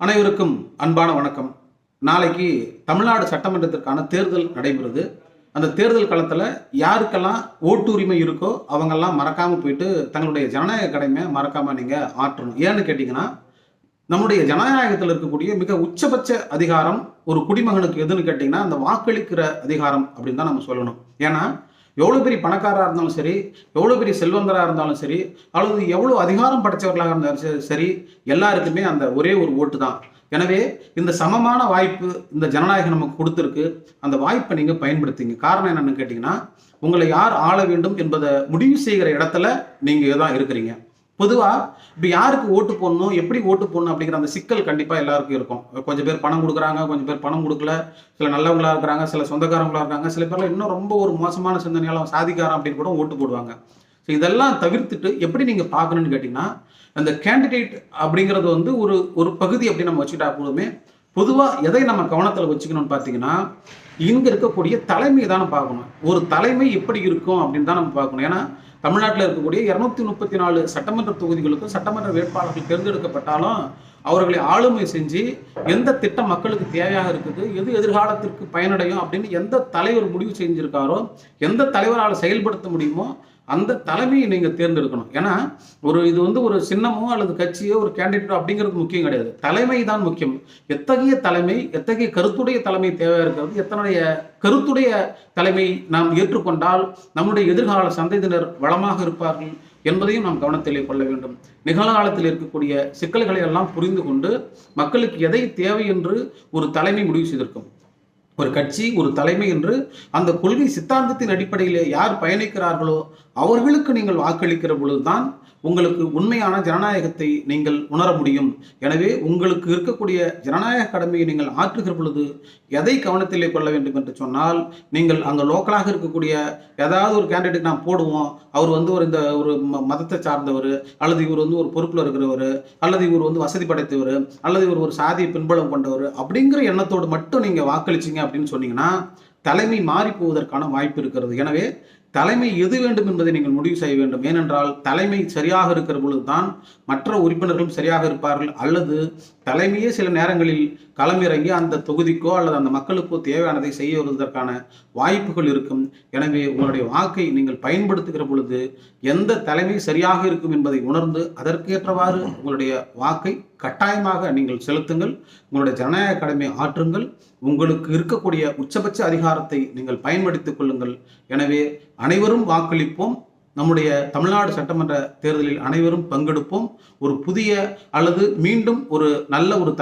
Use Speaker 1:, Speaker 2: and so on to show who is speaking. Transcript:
Speaker 1: அனைவருக்கும் அன்பான வணக்கம். நாளைக்கு தமிழ்நாடு சட்டமன்றத்திற்கான தேர்தல் நடைபெறுது. அந்த தேர்தல் களத்தில் யாருக்கெல்லாம் ஓட்டு உரிமை இருக்கோ அவங்கெல்லாம் மறக்காமல் போயிட்டு தங்களுடைய ஜனநாயக கடமையை மறக்காமல் நீங்கள் ஆற்றணும். ஏன்னு கேட்டிங்கன்னா, நம்முடைய ஜனநாயகத்தில் இருக்கக்கூடிய மிக உச்சபட்ச அதிகாரம் ஒரு குடிமகனுக்கு எதுன்னு கேட்டிங்கன்னா, அந்த வாக்களிக்கிற அதிகாரம் அப்படின்னு தான் நம்ம சொல்லணும். ஏன்னா, எவ்வளோ பெரிய பணக்காரராக இருந்தாலும் சரி, எவ்வளோ பெரிய செல்வந்தராக இருந்தாலும் சரி, அல்லது எவ்வளோ அதிகாரம் படைத்தவர்களாக இருந்தாலும் சரி, எல்லாருக்குமே அந்த ஒரே ஒரு ஓட்டு தான். எனவே இந்த சமமான வாய்ப்பு இந்த ஜனநாயகம் நமக்கு கொடுத்துருக்கு. அந்த வாய்ப்பை நீங்கள் பயன்படுத்திங்க. காரணம் என்னன்னு கேட்டிங்கன்னா, உங்களை யார் ஆள வேண்டும் என்பதை முடிவு செய்கிற இடத்துல நீங்கள் தான் இருக்கிறீங்க. பொதுவாக இப்போ யாருக்கு ஓட்டு போடணும், எப்படி ஓட்டு போடணும் அப்படிங்கிற அந்த சிக்கல் கண்டிப்பாக எல்லாருக்கும் இருக்கும். கொஞ்சம் பேர் பணம் கொடுக்குறாங்க, கொஞ்சம் பேர் பணம் கொடுக்கல, சில நல்லவங்களா இருக்கிறாங்க, சில சொந்தக்காரங்களா இருக்காங்க, சில பேர்லாம் இன்னும் ரொம்ப ஒரு மோசமான சிந்தனையால் சாதிக்காரன் அப்படின்னு கூட ஓட்டு போடுவாங்க. ஸோ இதெல்லாம் தவிர்த்துட்டு எப்படி நீங்கள் பார்க்கணும்னு கேட்டிங்கன்னா, அந்த கேண்டிடேட் அப்படிங்கிறது வந்து ஒரு ஒரு பகுதி அப்படி நம்ம வச்சுக்கிட்டா போதுமே. பொதுவாக எதை நம்ம கவனத்தில் வச்சுக்கணும்னு பார்த்தீங்கன்னா, இங்கே இருக்கக்கூடிய தலைமையை தானே பார்க்கணும். ஒரு தலைமை எப்படி இருக்கும் அப்படின்னு தான் நம்ம பார்க்கணும். ஏன்னா தமிழ்நாட்டில் இருக்கக்கூடிய 234 சட்டமன்ற தொகுதிகளுக்கும் சட்டமன்ற வேட்பாளர்கள் தேர்ந்தெடுக்கப்பட்டாலும் அவர்களை ஆளுமை செஞ்சு எந்த திட்டம் மக்களுக்கு தேவையாக இருக்குது, எது எதிர்காலத்திற்கு பயனடையும் அப்படின்னு எந்த தலைவர் முடிவு செஞ்சிருக்காரோ, எந்த தலைவரால் செயல்படுத்த முடியுமோ அந்த தலைமையை நீங்கள் தேர்ந்தெடுக்கணும். ஏன்னா இது வந்து ஒரு சின்னமோ அல்லது கட்சியோ ஒரு கேண்டிடேட்டோ அப்படிங்கிறது முக்கியம் கிடையாது. தலைமை தான் முக்கியம். எத்தகைய தலைமை, எத்தகைய கருத்துடைய தலைமை தேவையாக இருக்கிறது, எத்தனைய கருத்துடைய தலைமை நாம் ஏற்றுக்கொண்டால் நம்முடைய எதிர்கால சந்ததியினர் வளமாக இருப்பார்கள் என்பதையும் நாம் கவனத்திலே கொள்ள வேண்டும். நிகழ்காலத்தில் இருக்கக்கூடிய சிக்கல்களை எல்லாம் புரிந்து கொண்டு மக்களுக்கு எதை தேவை என்று ஒரு தலைமை முடிவு செய்திருக்கும். ஒரு கட்சி, ஒரு தலைமை என்று அந்த கொள்கை சித்தாந்தத்தின் அடிப்படையிலே யார் பயணிக்கிறார்களோ அவர்களுக்கு நீங்கள் வாக்களிக்கிற பொழுதுதான் உங்களுக்கு உண்மையான ஜனநாயகத்தை நீங்கள் உணர முடியும். எனவே உங்களுக்கு இருக்கக்கூடிய ஜனநாயக கடமையை நீங்கள் ஆற்றுகிற பொழுது எதை கவனத்திலே கொள்ள வேண்டும் என்று சொன்னால், நீங்கள் அங்கே லோக்கலாக இருக்கக்கூடிய ஏதாவது ஒரு கேண்டிடேட் நாம் போடுவோம், அவர் வந்து ஒரு மதத்தை சார்ந்தவர், அல்லது இவர் வந்து ஒரு பொறுப்பில் இருக்கிறவர், அல்லது இவர் வந்து வசதி படைத்தவர், அல்லது இவர் ஒரு சாதிய பின்புலம் கொண்டவர் அப்படிங்கிற எண்ணத்தோடு மட்டும் நீங்கள் வாக்களிச்சிங்க அப்படின்னு சொன்னீங்கன்னா தலைமை மாறி போவதற்கான வாய்ப்பு இருக்கிறது. எனவே தலைமை எது வேண்டும் என்பதை நீங்கள் முடிவு செய்ய வேண்டும். ஏனென்றால் தலைமை சரியாக இருக்கிற பொழுதுதான் மற்ற உறுப்பினர்களும் சரியாக இருப்பார்கள். அல்லது தலைமையே சில நேரங்களில் களமிறங்கி அந்த தொகுதிக்கோ அல்லது அந்த மக்களுக்கோ தேவையானதை செய்ய வருவதற்கான வாய்ப்புகள் இருக்கும். எனவே உங்களுடைய வாக்கை நீங்கள் பயன்படுத்துகிற பொழுது எந்த தலைமை சரியாக இருக்கும் என்பதை உணர்ந்து அதற்கேற்றவாறு உங்களுடைய வாக்கை கட்டாயமாக நீங்கள் செலுத்துங்கள். உங்களுடைய ஜனநாயக கடமை ஆற்றுங்கள். உங்களுக்கு இருக்கக்கூடிய உச்சபட்ச அதிகாரத்தை நீங்கள் பயன்படுத்திக் கொள்ளுங்கள். எனவே அனைவரும் வாக்களிப்போம். நம்முடைய தமிழ்நாடு சட்டமன்ற தேர்தலில் அனைவரும் பங்கெடுப்போம். ஒரு புதிய அல்லது மீண்டும் ஒரு நல்ல ஒரு